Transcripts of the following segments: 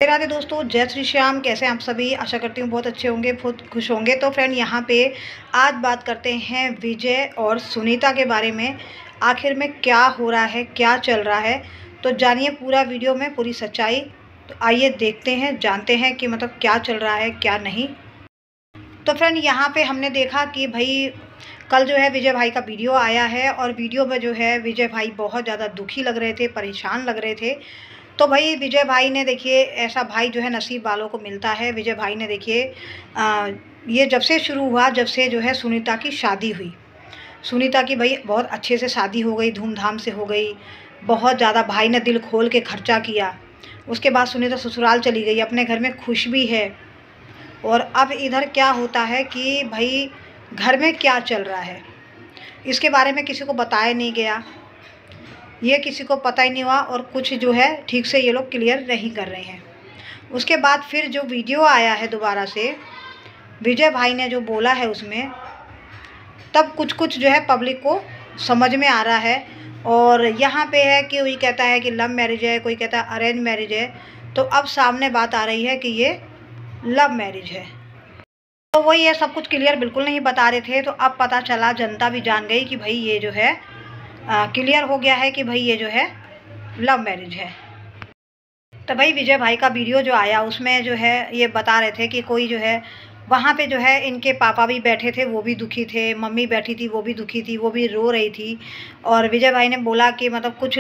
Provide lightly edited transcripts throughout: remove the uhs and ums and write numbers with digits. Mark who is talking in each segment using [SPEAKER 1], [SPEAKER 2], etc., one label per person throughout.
[SPEAKER 1] राधे राधे दोस्तों, जय श्री श्याम। कैसे हैं आप सभी? आशा करती हूँ बहुत अच्छे होंगे, बहुत खुश होंगे। तो फ्रेंड, यहाँ पे आज बात करते हैं विजय और सुनीता के बारे में। आखिर में क्या हो रहा है, क्या चल रहा है, तो जानिए पूरा वीडियो में पूरी सच्चाई। तो आइए देखते हैं, जानते हैं कि मतलब क्या चल रहा है क्या नहीं। तो फ्रेंड, यहाँ पे हमने देखा कि भाई कल जो है विजय भाई का वीडियो आया है और वीडियो में जो है विजय भाई बहुत ज़्यादा दुखी लग रहे थे, परेशान लग रहे थे। तो भाई विजय भाई ने देखिए, ऐसा भाई जो है नसीब वालों को मिलता है। विजय भाई ने देखिए ये जब से शुरू हुआ, जब से जो है सुनीता की शादी हुई, सुनीता की भाई बहुत अच्छे से शादी हो गई, धूमधाम से हो गई। बहुत ज़्यादा भाई ने दिल खोल के खर्चा किया। उसके बाद सुनीता ससुराल चली गई, अपने घर में खुश भी है। और अब इधर क्या होता है कि भाई घर में क्या चल रहा है इसके बारे में किसी को बताया नहीं गया, ये किसी को पता ही नहीं हुआ और कुछ जो है ठीक से ये लोग क्लियर नहीं कर रहे हैं। उसके बाद फिर जो वीडियो आया है दोबारा से, विजय भाई ने जो बोला है उसमें, तब कुछ कुछ जो है पब्लिक को समझ में आ रहा है। और यहाँ पे है कि कोई कहता है कि लव मैरिज है, कोई कहता है अरेंज मैरिज है। तो अब सामने बात आ रही है कि ये लव मैरिज है। तो वही है, सब कुछ क्लियर बिल्कुल नहीं बता रहे थे। तो अब पता चला, जनता भी जान गई कि भाई ये जो है क्लियर हो गया है कि भाई ये जो है लव मैरिज है। तो भाई विजय भाई का वीडियो जो आया उसमें जो है ये बता रहे थे कि कोई जो है वहाँ पे जो है इनके पापा भी बैठे थे, वो भी दुखी थे, मम्मी बैठी थी वो भी दुखी थी, वो भी रो रही थी। और विजय भाई ने बोला कि मतलब कुछ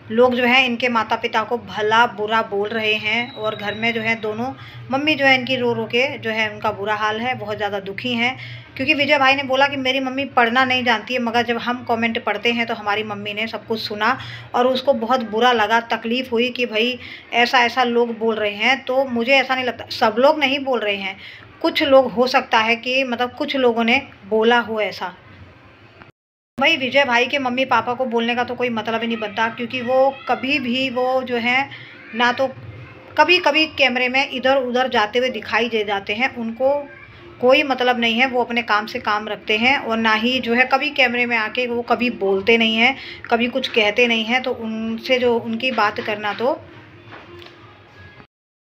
[SPEAKER 1] लोग जो है इनके माता पिता को भला बुरा बोल रहे हैं। और घर में जो है दोनों मम्मी जो है इनकी रो रो के जो है उनका बुरा हाल है, बहुत ज़्यादा दुखी हैं। क्योंकि विजय भाई ने बोला कि मेरी मम्मी पढ़ना नहीं जानती है, मगर जब हम कमेंट पढ़ते हैं तो हमारी मम्मी ने सब कुछ सुना और उसको बहुत बुरा लगा, तकलीफ़ हुई कि भाई ऐसा ऐसा लोग बोल रहे हैं। तो मुझे ऐसा नहीं लगता, सब लोग नहीं बोल रहे हैं, कुछ लोग हो सकता है कि मतलब कुछ लोगों ने बोला हो ऐसा। भाई विजय भाई के मम्मी पापा को बोलने का तो कोई मतलब ही नहीं बनता, क्योंकि वो कभी भी वो जो है ना, तो कभी कभी कैमरे में इधर उधर जाते हुए दिखाई दे जाते हैं, उनको कोई मतलब नहीं है, वो अपने काम से काम रखते हैं। और ना ही जो है कभी कैमरे में आके वो कभी बोलते नहीं हैं, कभी कुछ कहते नहीं हैं। तो उनसे जो उनकी बात करना, तो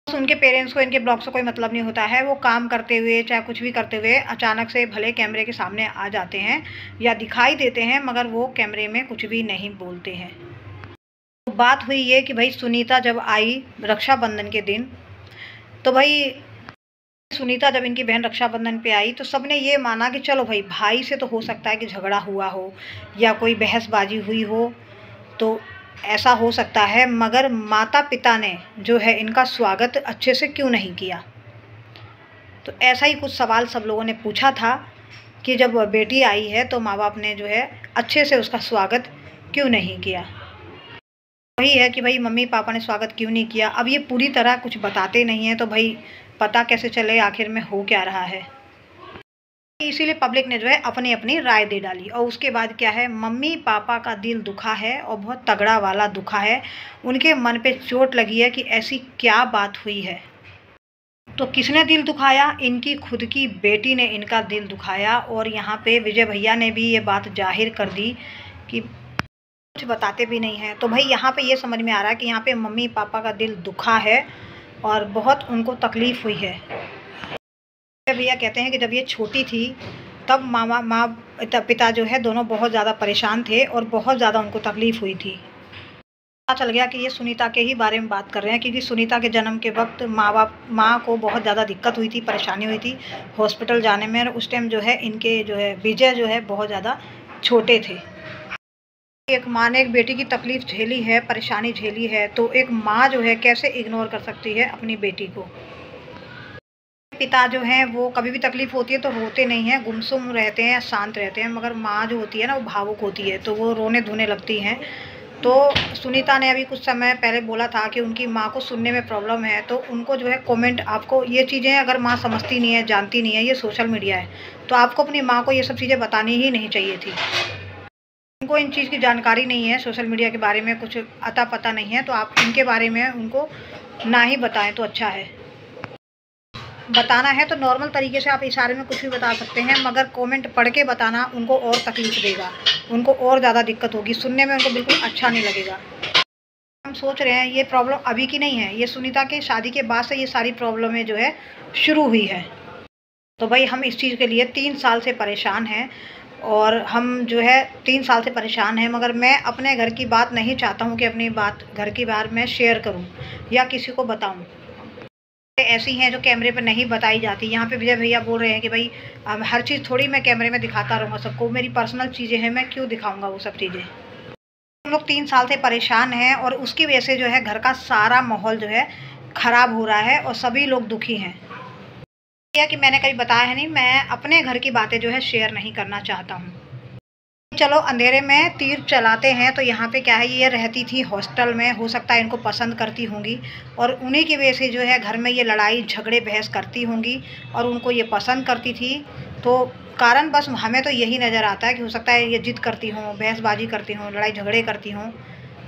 [SPEAKER 1] उनके पेरेंट्स को इनके ब्लॉग से कोई मतलब नहीं होता है। वो काम करते हुए चाहे कुछ भी करते हुए अचानक से भले कैमरे के सामने आ जाते हैं या दिखाई देते हैं, मगर वो कैमरे में कुछ भी नहीं बोलते हैं। तो बात हुई ये कि भाई सुनीता जब आई रक्षाबंधन के दिन, तो भाई सुनीता जब इनकी बहन रक्षाबंधन पे आई तो सबने ये माना कि चलो भाई भाई से तो हो सकता है कि झगड़ा हुआ हो या कोई बहसबाजी हुई हो, तो ऐसा हो सकता है। मगर माता पिता ने जो है इनका स्वागत अच्छे से क्यों नहीं किया? तो ऐसा ही कुछ सवाल सब लोगों ने पूछा था कि जब बेटी आई है तो माँ बाप ने जो है अच्छे से उसका स्वागत क्यों नहीं किया। वही है कि भाई मम्मी पापा ने स्वागत क्यों नहीं किया। अब ये पूरी तरह कुछ बताते नहीं हैं, तो भाई पता कैसे चले आखिर में हो क्या रहा है। इसीलिए पब्लिक ने जो है अपनी अपनी राय दे डाली। और उसके बाद क्या है, मम्मी पापा का दिल दुखा है और बहुत तगड़ा वाला दुखा है। उनके मन पे चोट लगी है कि ऐसी क्या बात हुई है। तो किसने दिल दुखाया? इनकी खुद की बेटी ने इनका दिल दुखाया। और यहाँ पे विजय भैया ने भी ये बात जाहिर कर दी कि कुछ बताते भी नहीं हैं। तो भाई यहाँ पे ये समझ में आ रहा है कि यहाँ पे मम्मी पापा का दिल दुखा है और बहुत उनको तकलीफ़ हुई है। भैया कहते हैं कि जब ये छोटी थी तब माँ पिता जो है दोनों बहुत ज़्यादा परेशान थे और बहुत ज़्यादा उनको तकलीफ़ हुई थी। पता चल गया कि ये सुनीता के ही बारे में बात कर रहे हैं, क्योंकि सुनीता के जन्म के वक्त माँ को बहुत ज़्यादा दिक्कत हुई थी, परेशानी हुई थी हॉस्पिटल जाने में। और उस टाइम जो है इनके जो है विजय जो है बहुत ज़्यादा छोटे थे। एक माँ ने एक बेटी की तकलीफ़ झेली है, परेशानी झेली है, तो एक माँ जो है कैसे इग्नोर कर सकती है अपनी बेटी को। पिता जो हैं वो कभी भी तकलीफ़ होती है तो रोते नहीं हैं, गुमसुम रहते हैं, शांत रहते हैं। मगर माँ जो होती है ना, वो भावुक होती है, तो वो रोने धोने लगती हैं। तो सुनीता ने अभी कुछ समय पहले बोला था कि उनकी माँ को सुनने में प्रॉब्लम है। तो उनको जो है कमेंट, आपको ये चीज़ें अगर माँ समझती नहीं है, जानती नहीं है, ये सोशल मीडिया है, तो आपको अपनी माँ को ये सब चीज़ें बतानी ही नहीं चाहिए थी। उनको इन चीज़ की जानकारी नहीं है, सोशल मीडिया के बारे में कुछ अता पता नहीं है, तो आप इनके बारे में उनको ना ही बताएं तो अच्छा है। बताना है तो नॉर्मल तरीके से आप इशारे में कुछ भी बता सकते हैं, मगर कमेंट पढ़ के बताना उनको और तकलीफ़ देगा, उनको और ज़्यादा दिक्कत होगी, सुनने में उनको बिल्कुल अच्छा नहीं लगेगा। हम सोच रहे हैं ये प्रॉब्लम अभी की नहीं है, ये सुनीता के शादी के बाद से ये सारी प्रॉब्लमें जो है शुरू हुई है। तो भाई हम इस चीज़ के लिए 3 साल से परेशान हैं और हम जो है 3 साल से परेशान हैं, मगर मैं अपने घर की बात नहीं चाहता हूँ कि अपनी बात घर की बात मैं शेयर करूँ या किसी को बताऊँ। ऐसी हैं जो कैमरे पर नहीं बताई जाती। यहाँ पे विजय भैया बोल रहे हैं कि भाई हर चीज़ थोड़ी मैं कैमरे में दिखाता रहूँगा सबको, मेरी पर्सनल चीज़ें हैं, मैं क्यों दिखाऊँगा वो सब चीज़ें। हम लोग 3 साल से परेशान हैं और उसकी वजह से जो है घर का सारा माहौल जो है ख़राब हो रहा है और सभी लोग दुखी हैं। कि मैंने कभी बताया है नहीं, मैं अपने घर की बातें जो है शेयर नहीं करना चाहता हूँ। चलो अंधेरे में तीर चलाते हैं। तो यहाँ पे क्या है, ये रहती थी हॉस्टल में, हो सकता है इनको पसंद करती होंगी और उन्हीं की वजह से जो है घर में ये लड़ाई झगड़े बहस करती होंगी और उनको ये पसंद करती थी। तो कारण बस हमें तो यही नज़र आता है कि हो सकता है ये जिद करती हों, बहसबाजी करती हों, लड़ाई झगड़े करती हों,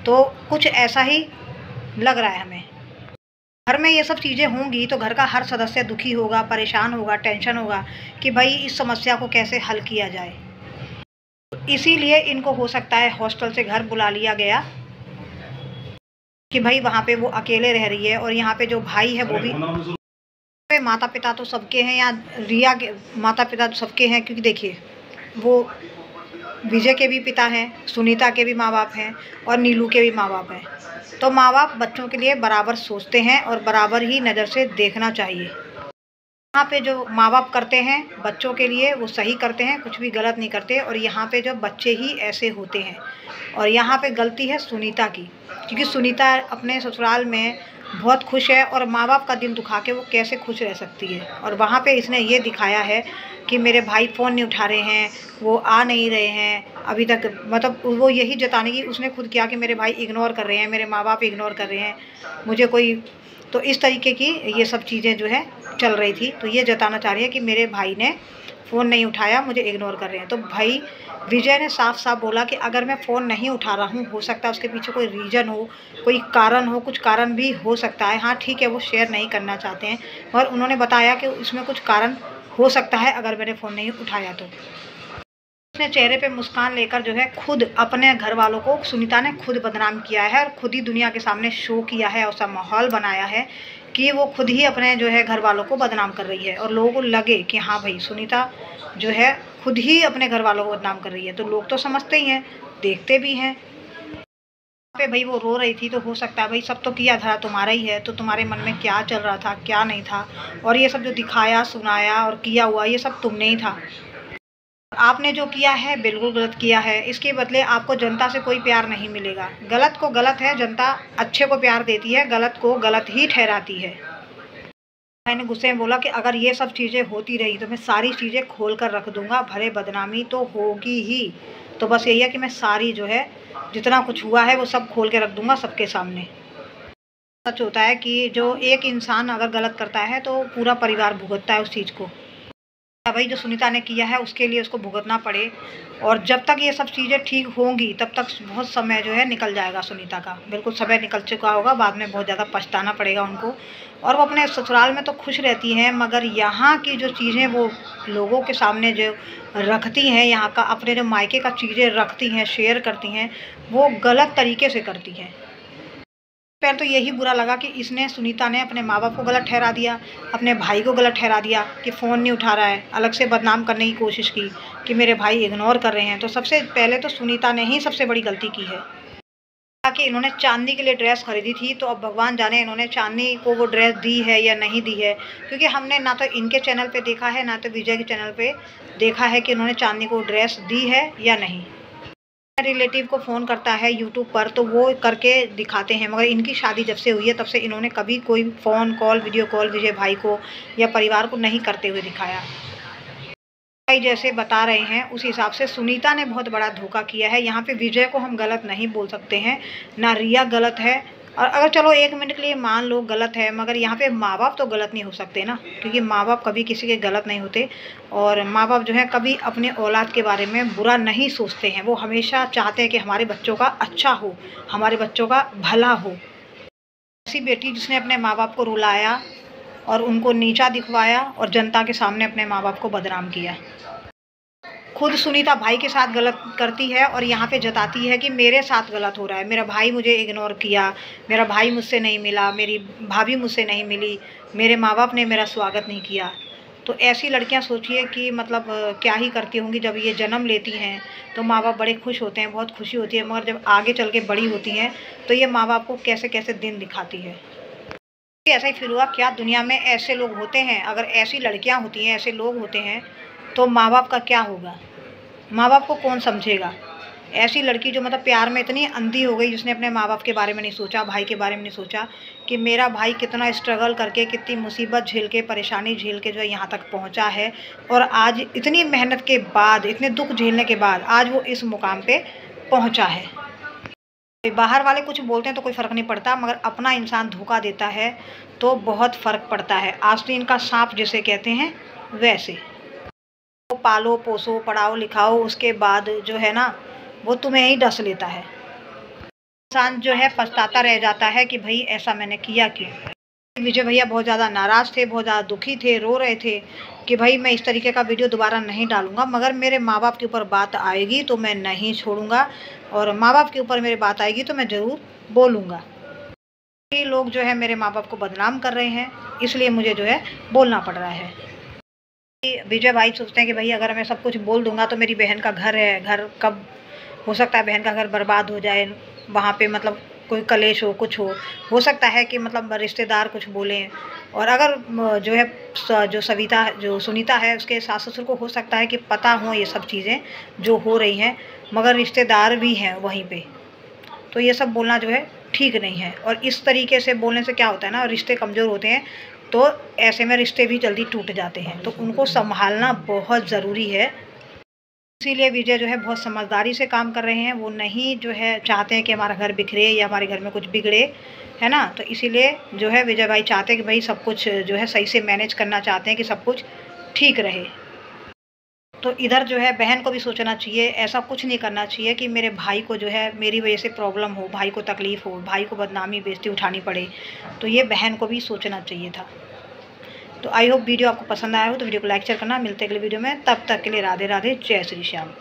[SPEAKER 1] तो कुछ ऐसा ही लग रहा है हमें। घर में ये सब चीज़ें होंगी तो घर का हर सदस्य दुखी होगा, परेशान होगा, टेंशन होगा कि भाई इस समस्या को कैसे हल किया जाए। इसीलिए इनको हो सकता है हॉस्टल से घर बुला लिया गया कि भाई वहाँ पे वो अकेले रह रही है और यहाँ पे जो भाई है वो भी, माता पिता तो सबके हैं, या रिया के माता पिता तो सबके हैं, क्योंकि देखिए वो विजय के भी पिता हैं, सुनीता के भी माँ बाप हैं और नीलू के भी माँ बाप हैं। तो माँ बाप बच्चों के लिए बराबर सोचते हैं और बराबर ही नज़र से देखना चाहिए। यहाँ पे जो माँ बाप करते हैं बच्चों के लिए वो सही करते हैं, कुछ भी गलत नहीं करते, और यहाँ पे जो बच्चे ही ऐसे होते हैं। और यहाँ पे गलती है सुनीता की, क्योंकि सुनीता अपने ससुराल में बहुत खुश है और माँ बाप का दिल दुखा के वो कैसे खुश रह सकती है। और वहाँ पे इसने ये दिखाया है कि मेरे भाई फ़ोन नहीं उठा रहे हैं, वो आ नहीं रहे हैं अभी तक, मतलब वो यही जताने की उसने खुद किया कि मेरे भाई इग्नोर कर रहे हैं, मेरे माँ बाप इग्नोर कर रहे हैं मुझे कोई। तो इस तरीके की ये सब चीज़ें जो है चल रही थी। तो ये जताना चाह रही है कि मेरे भाई ने फ़ोन नहीं उठाया, मुझे इग्नोर कर रहे हैं। तो भाई विजय ने साफ साफ बोला कि अगर मैं फ़ोन नहीं उठा रहा हूँ, हो सकता है उसके पीछे कोई रीज़न हो, कोई कारण हो, कुछ कारण भी हो सकता है। हाँ ठीक है, वो शेयर नहीं करना चाहते हैं, और उन्होंने बताया कि इसमें कुछ कारण हो सकता है अगर मैंने फ़ोन नहीं उठाया तो। उसने चेहरे पे मुस्कान लेकर जो है खुद अपने घर वालों को सुनीता ने खुद बदनाम किया है और खुद ही दुनिया के सामने शो किया है, ऐसा माहौल बनाया है कि वो खुद ही अपने जो है घर वालों को बदनाम कर रही है और लोगों को लगे कि हाँ भाई सुनीता जो है खुद ही अपने घर वालों को बदनाम कर रही है। तो लोग तो समझते ही हैं, देखते भी हैं। पे भाई वो रो रही थी तो हो सकता है भाई सब तो किया था तुम्हारा ही है, तो तुम्हारे मन में क्या चल रहा था क्या नहीं था, और ये सब जो दिखाया सुनाया और किया हुआ ये सब तुमने ही था। आपने जो किया है बिल्कुल गलत किया है, इसके बदले आपको जनता से कोई प्यार नहीं मिलेगा। गलत को गलत है, जनता अच्छे को प्यार देती है, गलत को गलत ही ठहराती है। मैंने गुस्से में बोला कि अगर ये सब चीज़ें होती रही तो मैं सारी चीज़ें खोल कर रख दूंगा, भले बदनामी तो होगी ही। तो बस यही है कि मैं सारी जो है जितना कुछ हुआ है वो सब खोल के रख दूंगा सबके सामने। सच होता है कि जो एक इंसान अगर गलत करता है तो पूरा परिवार भुगतता है उस चीज़ को। भाई जो सुनीता ने किया है उसके लिए उसको भुगतना पड़े, और जब तक ये सब चीज़ें ठीक होंगी तब तक बहुत समय जो है निकल जाएगा सुनीता का, बिल्कुल समय निकल चुका होगा, बाद में बहुत ज़्यादा पछताना पड़ेगा उनको। और वो अपने ससुराल में तो खुश रहती हैं, मगर यहाँ की जो चीज़ें वो लोगों के सामने जो रखती हैं, यहाँ का अपने जो मायके का चीज़ें रखती हैं, शेयर करती हैं, वो गलत तरीके से करती हैं। पहले तो यही बुरा लगा कि इसने सुनीता ने अपने माँ बाप को गलत ठहरा दिया, अपने भाई को गलत ठहरा दिया कि फ़ोन नहीं उठा रहा है, अलग से बदनाम करने की कोशिश की कि मेरे भाई इग्नोर कर रहे हैं। तो सबसे पहले तो सुनीता ने ही सबसे बड़ी गलती की है कि इन्होंने चांदनी के लिए ड्रेस खरीदी थी, तो अब भगवान जाने इन्होंने चांदनी को वो ड्रेस दी है या नहीं दी है, क्योंकि हमने ना तो इनके चैनल पे देखा है ना तो विजय के चैनल पे देखा है कि इन्होंने चांदनी को ड्रेस दी है या नहीं। रिलेटिव को फ़ोन करता है यूट्यूब पर तो वो करके दिखाते हैं, मगर इनकी शादी जब से हुई है तब से इन्होंने कभी कोई फ़ोन कॉल वीडियो कॉल विजय भाई को या परिवार को नहीं करते हुए दिखाया। भाई जैसे बता रहे हैं उस हिसाब से सुनीता ने बहुत बड़ा धोखा किया है। यहाँ पे विजय को हम गलत नहीं बोल सकते हैं, ना रिया गलत है। और अगर चलो 1 मिनट के लिए मान लो गलत है, मगर यहाँ पे माँ बाप तो गलत नहीं हो सकते ना, क्योंकि माँ बाप कभी किसी के गलत नहीं होते। और माँ बाप जो है कभी अपने औलाद के बारे में बुरा नहीं सोचते हैं, वो हमेशा चाहते हैं कि हमारे बच्चों का अच्छा हो, हमारे बच्चों का भला हो। ऐसी बेटी जिसने अपने माँ बाप को रुलाया और उनको नीचा दिखवाया और जनता के सामने अपने माँ बाप को बदनाम किया। खुद सुनीता भाई के साथ गलत करती है और यहाँ पे जताती है कि मेरे साथ गलत हो रहा है, मेरा भाई मुझे इग्नोर किया, मेरा भाई मुझसे नहीं मिला, मेरी भाभी मुझसे नहीं मिली, मेरे माँ बाप ने मेरा स्वागत नहीं किया। तो ऐसी लड़कियां सोचिए कि मतलब क्या ही करती होंगी। जब ये जन्म लेती हैं तो माँ बाप बड़े खुश होते हैं, बहुत खुशी होती है, मगर जब आगे चल के बड़ी होती हैं तो ये माँ बाप को कैसे कैसे दिन दिखाती है। ऐसा ही फील हुआ, क्या दुनिया में ऐसे लोग होते हैं? अगर ऐसी लड़कियां होती हैं, ऐसे लोग होते हैं, तो माँ बाप का क्या होगा? माँ बाप को कौन समझेगा? ऐसी लड़की जो मतलब प्यार में इतनी अंधी हो गई, जिसने अपने माँ बाप के बारे में नहीं सोचा, भाई के बारे में नहीं सोचा कि मेरा भाई कितना स्ट्रगल करके, कितनी मुसीबत झेल के, परेशानी झेल के जो है यहाँ तक पहुँचा है, और आज इतनी मेहनत के बाद, इतने दुख झेलने के बाद आज वो इस मुकाम पे पहुँचा है। बाहर वाले कुछ बोलते हैं तो कोई फ़र्क नहीं पड़ता, मगर अपना इंसान धोखा देता है तो बहुत फ़र्क पड़ता है। आस्तीन का सांप जिसे कहते हैं वैसे। तो पालो पोसो, पढ़ाओ लिखाओ, उसके बाद जो है ना वो तुम्हें ही डस लेता है। इंसान जो है पछताता रह जाता है कि भाई ऐसा मैंने किया क्यों। विजय भैया बहुत ज़्यादा नाराज़ थे, बहुत ज़्यादा दुखी थे, रो रहे थे कि भाई मैं इस तरीके का वीडियो दोबारा नहीं डालूंगा, मगर मेरे माँ बाप के ऊपर बात आएगी तो मैं नहीं छोड़ूंगा, और माँ बाप के ऊपर मेरे बात आएगी तो मैं ज़रूर बोलूँगा। ये लोग जो है मेरे माँ बाप को बदनाम कर रहे हैं, इसलिए मुझे जो है बोलना पड़ रहा है। विजय भाई सोचते हैं कि भाई अगर मैं सब कुछ बोल दूंगा तो मेरी बहन का घर है, घर कब हो सकता है बहन का घर बर्बाद हो जाए, वहाँ पे मतलब कोई कलेश हो, कुछ हो सकता है कि मतलब रिश्तेदार कुछ बोलें, और अगर जो है जो सविता जो सुनीता है उसके सास ससुर को हो सकता है कि पता हो ये सब चीज़ें जो हो रही हैं, मगर रिश्तेदार भी हैं वहीं पे, तो ये सब बोलना जो है ठीक नहीं है। और इस तरीके से बोलने से क्या होता है ना, रिश्ते कमज़ोर होते हैं, तो ऐसे में रिश्ते भी जल्दी टूट जाते हैं, तो उनको संभालना बहुत ज़रूरी है। इसीलिए विजय जो है बहुत समझदारी से काम कर रहे हैं, वो नहीं जो है चाहते हैं कि हमारा घर बिखरे या हमारे घर में कुछ बिगड़े, है ना। तो इसीलिए जो है विजय भाई चाहते हैं कि भाई सब कुछ जो है सही से मैनेज करना चाहते हैं कि सब कुछ ठीक रहे। तो इधर जो है बहन को भी सोचना चाहिए, ऐसा कुछ नहीं करना चाहिए कि मेरे भाई को जो है मेरी वजह से प्रॉब्लम हो, भाई को तकलीफ़ हो, भाई को बदनामी बेइज्जती उठानी पड़े, तो ये बहन को भी सोचना चाहिए था। तो आई होप वीडियो आपको पसंद आया हो तो वीडियो को लाइक शेयर करना। मिलते हैं अगले वीडियो में, तब तक के लिए राधे राधे, जय श्री श्याम।